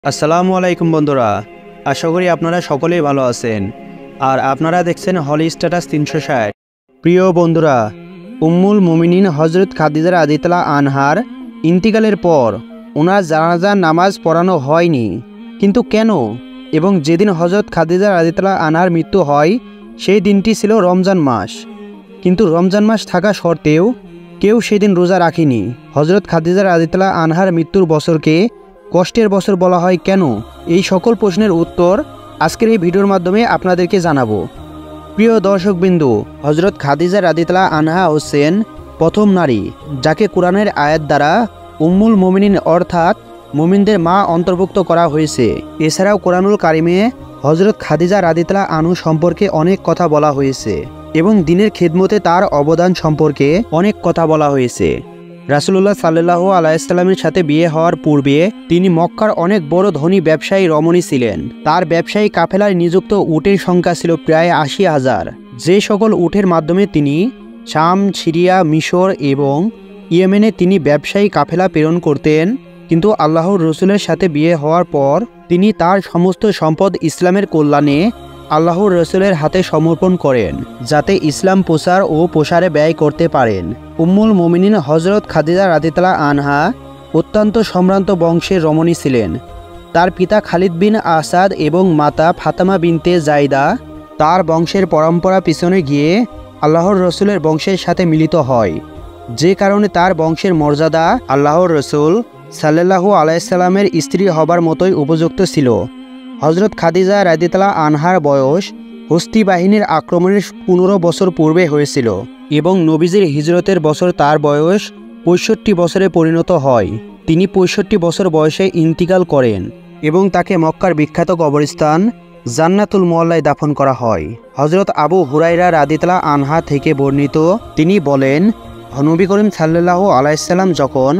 আসসালামু আলাইকুম বন্ধুরা, আশা করি আপনারা সকলেই ভালো আছেন। আর আপনারা দেখছেন হলি স্ট্যাটাস 360। প্রিয় বন্ধুরা, উম্মুল মুমিনিন হজরত খাদিজা রাদিয়াল্লাহু আনহার ইন্তিকালের পর ওনার জানাজার নামাজ পড়ানো হয়নি। কিন্তু কেন? এবং যেদিন হজরত খাদিজা রাদিয়াল্লাহু আনহার মৃত্যু হয় সেই দিনটি ছিল রমজান মাস। কিন্তু রমজান মাস থাকা সত্ত্বেও কেউ সেদিন রোজা রাখেনি। হজরত খাদিজা রাদিয়াল্লাহু আনহার মৃত্যুর বছরকে কষ্টের বছর বলা হয় কেন? এই সকল প্রশ্নের উত্তর আজকের এই ভিডিওর মাধ্যমে আপনাদেরকে জানাবো। প্রিয় দর্শকবিন্দু, হজরত খাদিজা রাদিয়াল্লাহু আনহা হচ্ছেন প্রথম নারী যাকে কোরআনের আয়াত দ্বারা উম্মুল মুমিনিন অর্থাৎ মুমিনদের মা অন্তর্ভুক্ত করা হয়েছে। এছাড়াও কোরআনুল কারিমে হজরত খাদিজা রাদিয়াল্লাহু আনহু সম্পর্কে অনেক কথা বলা হয়েছে এবং দ্বীনের খিদমতে তার অবদান সম্পর্কে অনেক কথা বলা হয়েছে। রাসূলুল্লাহ সাল্লাল্লাহু আলাইহি ওয়াসাল্লামের সাথে বিয়ে হওয়ার পূর্বে তিনি মক্কার অনেক বড় ধনী ব্যবসায়ী রমণী ছিলেন। তার ব্যবসায়ী কাফেলায় নিযুক্ত উটের সংখ্যা ছিল প্রায় ৮০,০০০, যে সকল উটের মাধ্যমে তিনি শাম, সিরিয়া, মিশর এবং ইয়েমেনে তিনি ব্যবসায়ী কাফেলা প্রেরণ করতেন। কিন্তু আল্লাহর রসুলের সাথে বিয়ে হওয়ার পর তিনি তার সমস্ত সম্পদ ইসলামের কল্যাণে আল্লাহর রসুলের হাতে সমর্পণ করেন, যাতে ইসলাম প্রচার ও প্রসারে ব্যয় করতে পারেন। উম্মুল মুমিনিন হজরত খাদিজা রাদিয়াল্লাহু আনহা অত্যন্ত সম্ভ্রান্ত বংশের রমণী ছিলেন। তার পিতা খালিদ বিন আসাদ এবং মাতা ফাতেমা বিনতে জাইদা তার বংশের পরম্পরা পিছনে গিয়ে আল্লাহর রসুলের বংশের সাথে মিলিত হয়, যে কারণে তার বংশের মর্যাদা আল্লাহর রসুল সাল্লাল্লাহু আলাইহি সাল্লামের স্ত্রী হবার মতোই উপযুক্ত ছিল। হজরত খাদিজা রাদিয়াল্লাহু আনহার বয়স হস্তি বাহিনীর আক্রমণের ১৫ বছর পূর্বে হয়েছিল এবং নবীজির হিজরতের বছর তার বয়স ৬৫ বছরে পরিণত হয়। তিনি ৬৫ বছর বয়সে ইন্তিকাল করেন এবং তাকে মক্কার বিখ্যাত কবরস্থান জান্নাতুল মুআল্লায় দাফন করা হয়। হজরত আবু হুরায়রা রাদিয়াল্লাহু আনহা থেকে বর্ণিত, তিনি বলেন, নবী করিম সাল্লাল্লাহু আলাইহি সাল্লাম যখন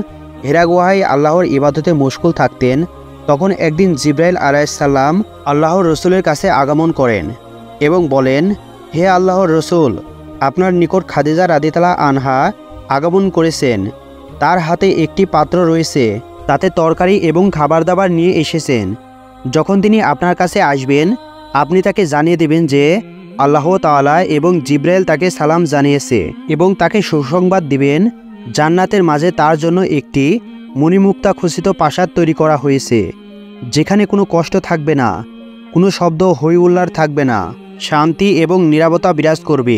হেরা গুহায় আল্লাহর ইবাদতে মশগুল থাকতেন, তখন একদিন জিবরাইল আলাইহিস সালাম আল্লাহর রসুলের কাছে আগমন করেন এবং বলেন, হে আল্লাহর রসুল, আপনার নিকট খাদিজা রাদিয়াল্লাহু আনহা আগমন করেছেন। তার হাতে একটি পাত্র রয়েছে, তাতে তরকারি এবং খাবার দাবার নিয়ে এসেছেন। যখন তিনি আপনার কাছে আসবেন, আপনি তাকে জানিয়ে দেবেন যে আল্লাহ তাআলা এবং জিবরাইল তাকে সালাম জানিয়েছে এবং তাকে সুসংবাদ দিবেন জান্নাতের মাঝে তার জন্য একটি মণিমুক্তা খচিত প্রাসাদ তৈরি করা হয়েছে, যেখানে কোনো কষ্ট থাকবে না, কোনো শব্দ হৈ হুল্লার থাকবে না, শান্তি এবং নিরাপত্তা বিরাজ করবে।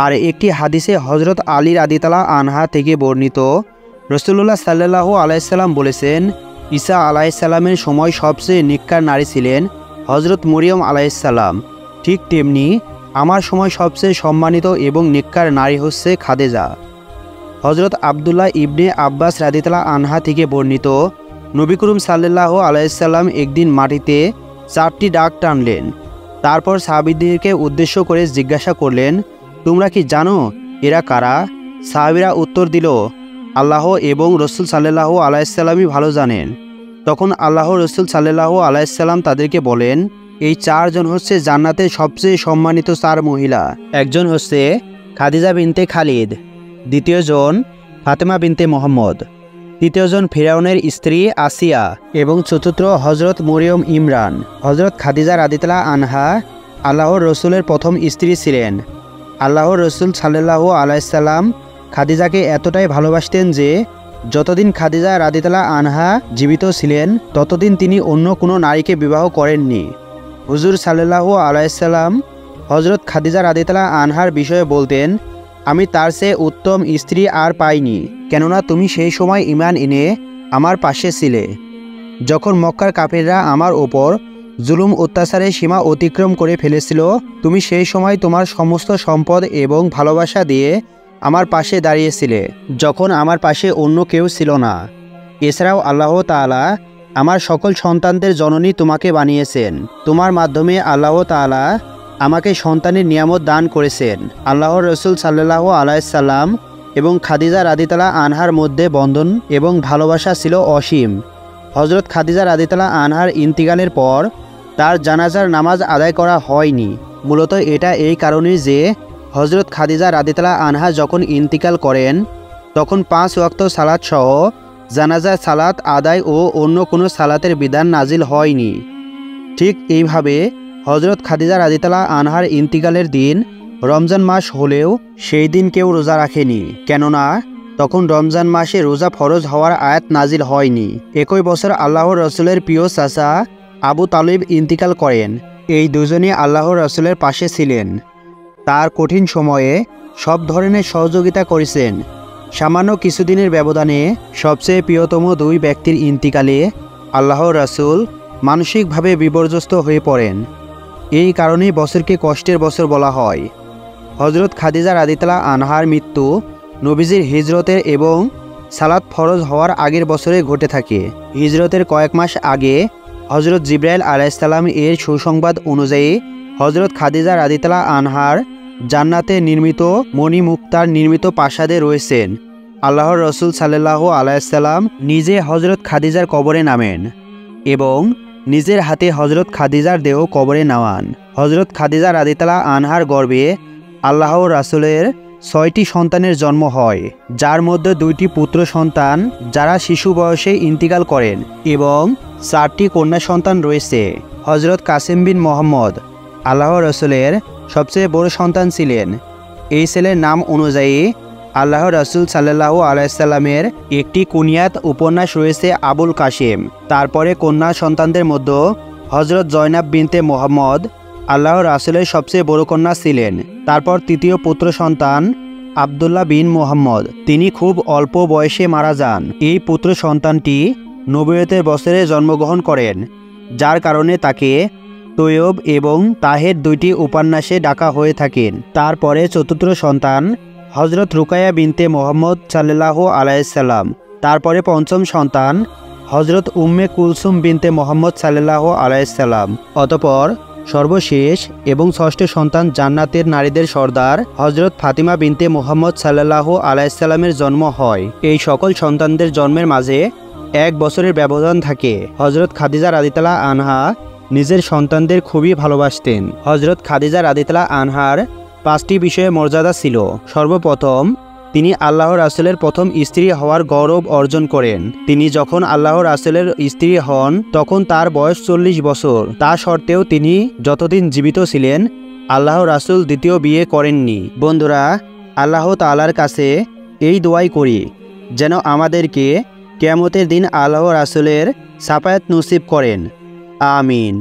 আর একটি হাদিসে হজরত আলী রাদিয়াল্লাহু আনহা থেকে বর্ণিত, রাসূলুল্লাহ সাল্লাল্লাহু আলাইহি সাল্লাম বলেছেন, ঈসা আলাইহিস সালামের সময় সবচেয়ে নেককার নারী ছিলেন হজরত মরিয়ম আলাইহিস সালাম। ঠিক তেমনি আমার সময় সবচেয়ে সম্মানিত এবং নেককার নারী হচ্ছে খাদিজা। হজরত আবদুল্লাহ ইবনে আব্বাস রাদিয়াল্লাহু আনহা থেকে বর্ণিত, নবী করিম সাল্লাল্লাহু আলাইহি সাল্লাম একদিন মাটিতে 4টি দাগ টানলেন। তারপর সাহাবীদেরকে উদ্দেশ্য করে জিজ্ঞাসা করলেন, তোমরা কি জানো এরা কারা? সাহাবীরা উত্তর দিল, আল্লাহ এবং রসুল সাল্লাল্লাহু আলাইহি সাল্লামই ভালো জানেন। তখন আল্লাহ রসুল সাল্লাল্লাহু আলাইহি সাল্লাম তাদেরকে বলেন, এই 4 জন হচ্ছে জান্নাতের সবচেয়ে সম্মানিত 4 মহিলা। একজন হচ্ছে খাদিজা বিনতে খালিদ, দ্বিতীয় জন ফাতেমা বিনতে মুহাম্মদ, তৃতীয় জন ফিরাউনের স্ত্রী আসিয়া এবং চতুর্থ হজরত মরিয়ম ইমরান। হজরত খাদিজা রাদিয়াল্লাহু আনহা আল্লাহর রসুলের প্রথম স্ত্রী ছিলেন। আল্লাহর রসুল সাল্লাল্লাহু আলাইহি সাল্লাম খাদিজাকে এতটাই ভালোবাসতেন যে যতদিন খাদিজা রাদিয়াল্লাহু আনহা জীবিত ছিলেন ততদিন তিনি অন্য কোনো নারীকে বিবাহ করেননি। হুজুর সাল্লাল্লাহু আলাইহি সাল্লাম হজরত খাদিজা রাদিয়াল্লাহু আনহার বিষয়ে বলতেন, আমি তার চেয়ে উত্তম স্ত্রী আর পাইনি, কেননা তুমি সেই সময় ঈমান এনে আমার পাশে ছিলে। যখন মক্কার কাফেররা আমার ওপর জুলুম অত্যাচারের সীমা অতিক্রম করে ফেলেছিল, তুমি সেই সময় তোমার সমস্ত সম্পদ এবং ভালোবাসা দিয়ে আমার পাশে দাঁড়িয়েছিলে, যখন আমার পাশে অন্য কেউ ছিল না। এছাড়াও আল্লাহ তাআলা আমার সকল সন্তানদের জননী তোমাকে বানিয়েছেন। তোমার মাধ্যমে আল্লাহ তাআলা আমাকে সন্তানের নিয়ামত দান করেছেন। আল্লাহর রসুল সাল্লাল্লাহু আলাইহি সাল্লাম এবং খাদিজা রাদিয়াল্লাহু আনহার মধ্যে বন্ধন এবং ভালোবাসা ছিল অসীম। হজরত খাদিজা রাদিয়াল্লাহু আনহার ইন্তিকালের পর তার জানাজার নামাজ আদায় করা হয়নি। মূলত এটা এই কারণেই যে হজরত খাদিজা রাদিয়াল্লাহু আনহা যখন ইন্তিকাল করেন তখন 5 ওয়াক্ত সালাত সহ জানাজা সালাত আদায় ও অন্য কোনো সালাতের বিধান নাজিল হয়নি। ঠিক এইভাবে হজরত খাদিজা রাদিয়াল্লাহু আনহার ইন্তিকালের দিন রমজান মাস হলেও সেই দিন কেউ রোজা রাখেনি, কেননা তখন রমজান মাসে রোজা ফরজ হওয়ার আয়াত নাজিল হয়নি। একই বছর আল্লাহর রসুলের প্রিয় চাচা আবু তালিব ইন্তিকাল করেন। এই দুজনই আল্লাহর রসুলের পাশে ছিলেন, তার কঠিন সময়ে সব ধরনের সহযোগিতা করেছেন। সামান্য কিছুদিনের ব্যবধানে সবচেয়ে প্রিয়তম দুই ব্যক্তির ইন্তিকালে আল্লাহর রাসূল মানসিকভাবে বিপর্যস্ত হয়ে পড়েন। এই কারণেই বছরকে কষ্টের বছর বলা হয়। হজরত খাদিজা রাদিয়াল্লাহু আনহার মৃত্যু নবীজির হিজরতের এবং সালাত ফরজ হওয়ার আগের বছরে ঘটে থাকে। হিজরতের কয়েক মাস আগে হজরত জিবরাইল আলাইহিসসালাম এর সুসংবাদ অনুযায়ী হজরত খাদিজা রাদিয়াল্লাহু আনহার জান্নাতে নির্মিত মণিমুক্তার নির্মিত প্রাসাদে রয়েছেন। আল্লাহর রসুল সাল্লাল্লাহু আলাইহি সাল্লাম নিজে হজরত খাদিজার কবরে নামেন এবং নিজের হাতে হজরত খাদিজার দেহ কবরে নামান। হজরত খাদিজা রাদিয়াল্লাহু আনহার গর্ভে আল্লাহর রাসূলের 6টি সন্তানের জন্ম হয়, যার মধ্যে 2টি পুত্র সন্তান যারা শিশু বয়সে ইন্তিকাল করেন এবং 4টি কন্যা সন্তান রয়েছে। হজরত কাসিম বিন মোহাম্মদ আল্লাহর রসুলের সবচেয়ে বড় সন্তান ছিলেন। এই ছেলের নাম অনুযায়ী আল্লাহর রাসূল সাল্লাল্লাহু আলাইহি সাল্লামের একটি কুনিয়াত উপন্যাস রয়েছে আবুল কাসিম। তারপরে কন্যা সন্তানদের মধ্যে হজরত জয়নাব বিনতে মোহাম্মদ আল্লাহর রাসূলের সবচেয়ে বড় কন্যা ছিলেন। তারপর তৃতীয় পুত্র সন্তান আবদুল্লাহ বিন মোহাম্মদ, তিনি খুব অল্প বয়সে মারা যান। এই পুত্র সন্তানটি নবুয়তের বছরে জন্মগ্রহণ করেন, যার কারণে তাকে তৈয়ব এবং তাহের 2টি উপন্যাসে ডাকা হয়ে থাকেন। তারপরে চতুর্থ সন্তান হজরত রুকায়া বিনতে মোহাম্মদ সাল্লাল্লাহু আলাইহি সাল্লাম। তারপরে পঞ্চম সন্তান হজরত উম্মে কুলসুম বিনতে মোহাম্মদ সাল্লাল্লাহু আলাইহি সাল্লাম। অতঃপর সর্বশেষ এবং ষষ্ঠ সন্তান জান্নাতের নারীদের সর্দার হজরত ফাতিমা বিনতে মোহাম্মদ সাল্লাল্লাহু আলাইহি সাল্লামের জন্ম হয়। এই সকল সন্তানদের জন্মের মাঝে 1 বছরের ব্যবধান থাকে। হজরত খাদিজা রাদিয়াল্লাহু আনহা নিজের সন্তানদের খুবই ভালোবাসতেন। হজরত খাদিজা রাদিয়াল্লাহু আনহার 5টি বিষয়ে মর্যাদা ছিল। সর্বপ্রথম, তিনি আল্লাহর রাসূলের প্রথম স্ত্রী হওয়ার গৌরব অর্জন করেন। তিনি যখন আল্লাহর রাসূলের স্ত্রী হন তখন তার বয়স 40 বছর। তা সত্ত্বেও তিনি যতদিন জীবিত ছিলেন আল্লাহর রাসূল দ্বিতীয় বিয়ে করেননি। বন্ধুরা, আল্লাহ তাআলার কাছে এই দোয়াই করি যেন আমাদেরকে কিয়ামতের দিন আল্লাহর রাসূলের শাফায়াত নসিব করেন। আমিন।